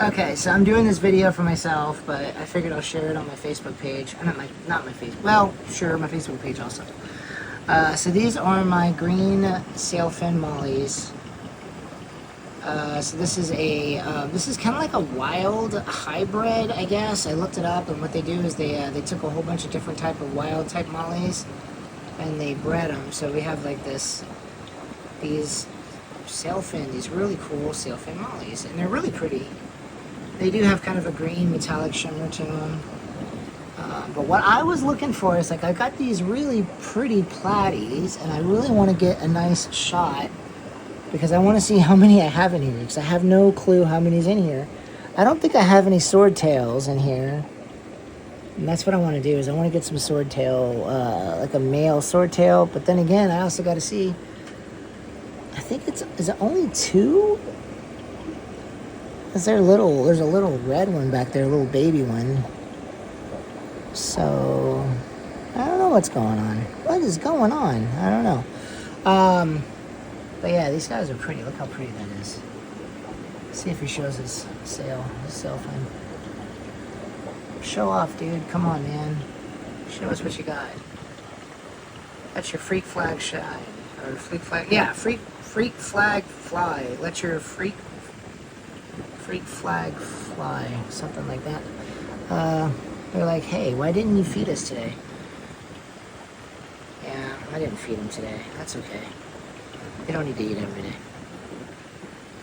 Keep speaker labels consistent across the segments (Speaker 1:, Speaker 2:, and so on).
Speaker 1: Okay, so I'm doing this video for myself, but I figured I'll share it on my Facebook page. I mean, not my Facebook. Well, sure, my Facebook page also. So these are my green sailfin mollies. So this is this is kind of like a wild hybrid, I guess. I looked it up, and what they do is they took a whole bunch of different type of wild type mollies, and they bred them. So we have like these sailfin, these really cool sailfin mollies, and they're really pretty. They do have kind of a green metallic shimmer to them. But what I was looking for is like I got these really pretty platies, and I really want to get a nice shot because I want to see how many I have in here because I have no clue how many's in here. I don't think I have any swordtails in here. And that's what I want to do is I want to get some swordtail, like a male swordtail. But then again, I also got to see. I think is it only two? Is there there's a little red one back there, a little baby one. So, I don't know what's going on. What is going on? I don't know. But yeah, these guys are pretty. Look how pretty that is. Let's see if he shows his sail fin. Show off, dude. Come on, man. Show us what you got. That's your freak flag shine. Or freak flag. Yeah, freak flag fly. Let your freak flag fly, something like that. They're like, hey, why didn't you feed us today? Yeah, I didn't feed them today. That's okay. They don't need to eat every day.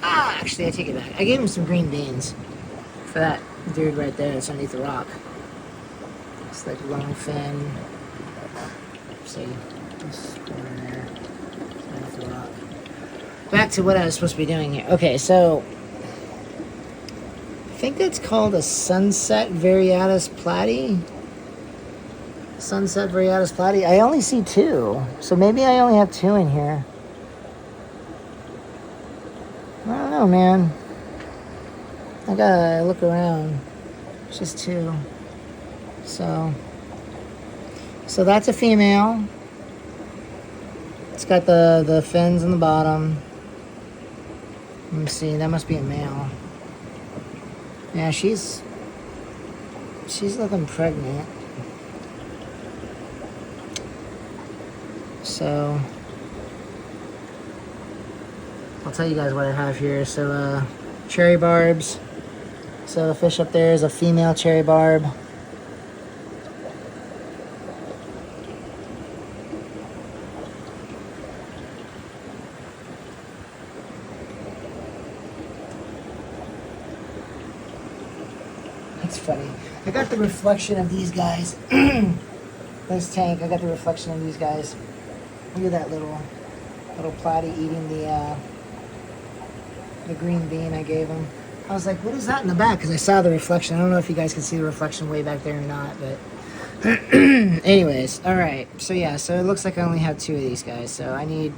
Speaker 1: Actually, I take it back. I gave him some green beans for that dude right there that's underneath the rock. It's like long fin. See, this one there, underneath the rock. Back to what I was supposed to be doing here. Okay, so I think that's called a sunset variatus platy. Sunset variatus platy. I only see two, so maybe I only have two in here. I don't know, man. I gotta look around. It's just two. So that's a female. It's got the fins in the bottom. Let me see. That must be a male. Yeah, she's looking pregnant. So I'll tell you guys what I have here. So cherry barbs. So the fish up there is a female cherry barb. That's funny. I got the reflection of these guys. This tank, I got the reflection of these guys. Look at that little platy eating the green bean I gave him. I was like, what is that in the back? Because I saw the reflection. I don't know if you guys can see the reflection way back there or not, but anyways, all right. So yeah, so it looks like I only have two of these guys. So I need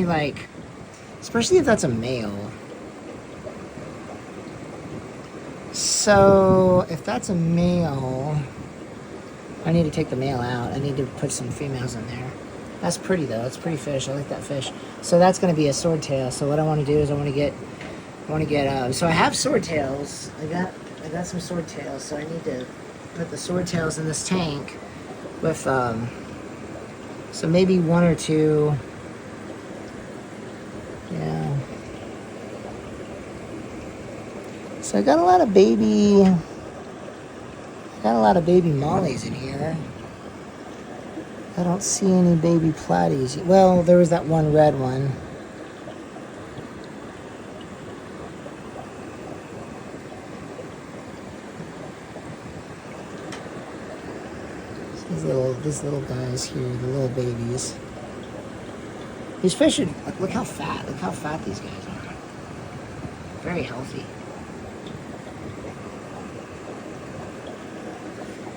Speaker 1: like, especially if that's a male. So if that's a male, I need to take the male out. I need to put some females in there. That's pretty though. That's a pretty fish. I like that fish. So that's going to be a swordtail. So what I want to do is I want to get. So I have swordtails. I got some swordtails. So I need to put the swordtails in this tank with so maybe one or two. Yeah. So I got a lot of baby mollies in here. I don't see any baby platies. Well, there was that one red one. These little guys here, the little babies. These fish are, look how fat these guys are. Very healthy.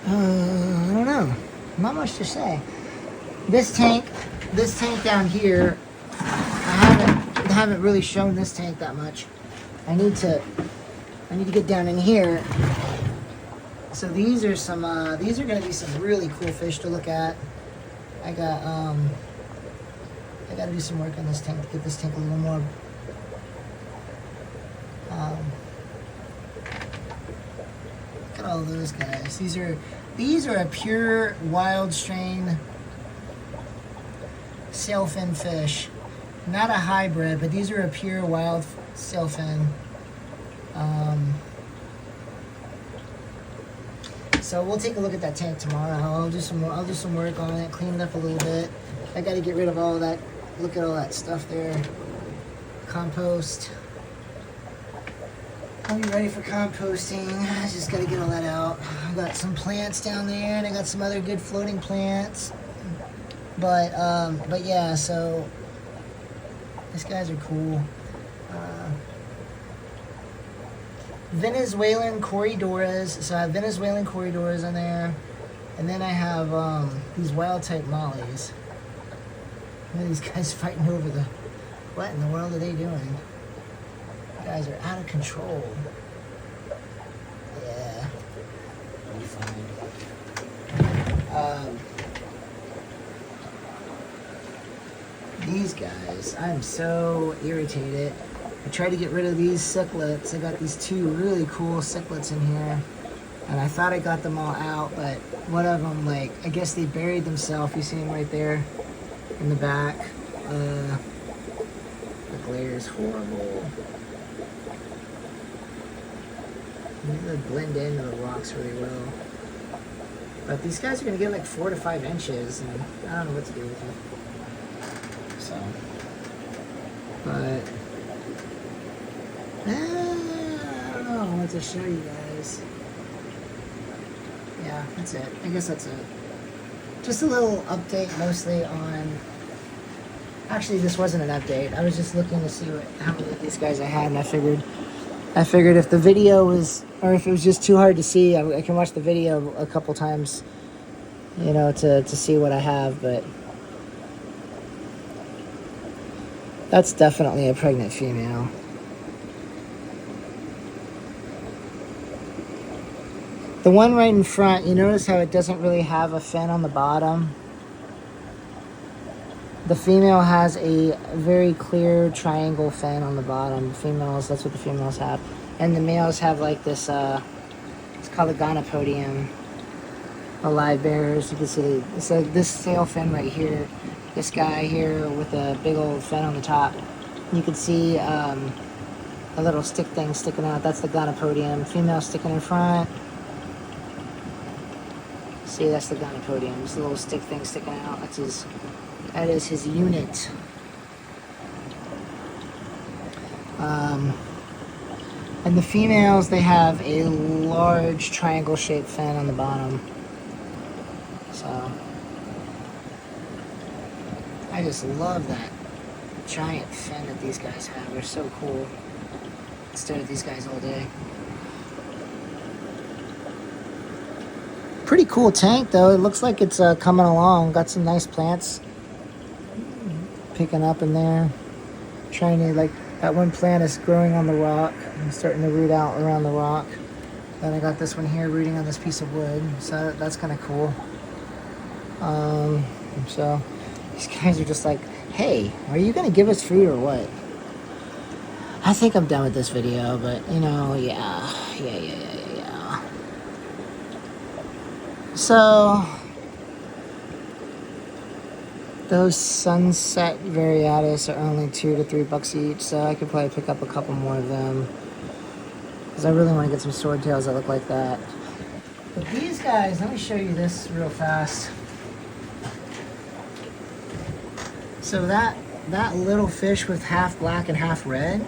Speaker 1: I don't know. Not much to say. This tank down here, I haven't really shown this tank that much. I need to get down in here. So these are going to be some really cool fish to look at. I got to do some work on this tank to get this tank a little more at all those guys. These are a pure wild strain sailfin fish. Not a hybrid, but these are a pure wild sailfin. So we'll take a look at that tank tomorrow. I'll do some work on it, clean it up a little bit. I got to get rid of all that. Look at all that stuff there. Compost. I'll be ready for composting. I just got to get all that out. I got some plants down there, and I got some other good floating plants. But yeah. So these guys are cool. Venezuelan corridores. So I have Venezuelan corridores in there. And then I have these wild type mollies. Look at these guys fighting over the... What in the world are they doing? You guys are out of control. Yeah. It'll be fine. These guys, I'm so irritated. I tried to get rid of these cichlids. I got these two really cool cichlids in here. And I thought I got them all out, but one of them, like, I guess they buried themselves. You see them right there in the back. The glare is horrible. They blend into the rocks really well. But these guys are going to get like 4 to 5 inches, and I don't know what to do with them. So, but I don't know what to show you guys. Yeah, that's it. I guess that's it. Just a little update mostly on... Actually, this wasn't an update. I was just looking to see how many of these guys I had, and I figured if the video was... Or if it was just too hard to see, I can watch the video a couple times, you know, to see what I have, but... That's definitely a pregnant female. The one right in front, you notice how it doesn't really have a fin on the bottom? The female has a very clear triangle fin on the bottom. The females, that's what the females have. And the males have like this, it's called a gonopodium. The live bearers, you can see, so this sail fin right here, this guy here with a big old fin on the top. You can see a little stick thing sticking out. That's the gonopodium. Female sticking in front. See, that's the gonopodium. This little stick thing sticking out. That is his unit. And the females, they have a large triangle-shaped fin on the bottom. So, I just love that giant fin that these guys have. They're so cool. I'd stare at these guys all day. Pretty cool tank, though. It looks like it's coming along. Got some nice plants picking up in there. Trying to, like, that one plant is growing on the rock and starting to root out around the rock. Then I got this one here rooting on this piece of wood, so that's kind of cool. So these guys are just like, hey, are you gonna give us food or what? I think I'm done with this video, but you know, yeah. So those sunset variatus are only $2 to $3 each, so I could probably pick up a couple more of them. Because I really want to get some swordtails that look like that. But these guys, let me show you this real fast. So that little fish with half black and half red,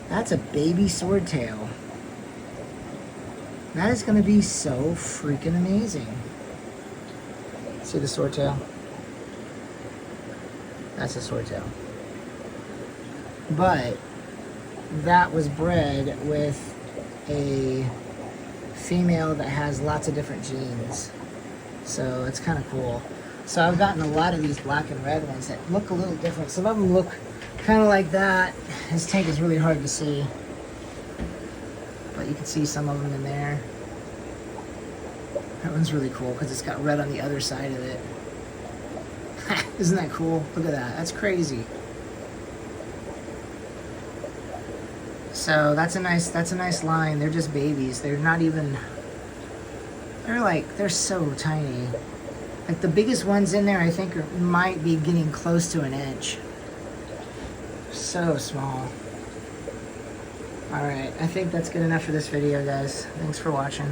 Speaker 1: that's a baby swordtail. That is going to be so freaking amazing. See the swordtail? That's a swordtail. But that was bred with a female that has lots of different genes. So it's kind of cool. So I've gotten a lot of these black and red ones that look a little different. Some of them look kind of like that. This tank is really hard to see. But you can see some of them in there. That one's really cool because it's got red on the other side of it. Isn't that cool? Look at that. That's crazy. So that's a nice line. They're just babies. They're not even They're so tiny. Like the biggest ones in there, I think, might be getting close to an inch. So small. Alright, I think that's good enough for this video, guys. Thanks for watching.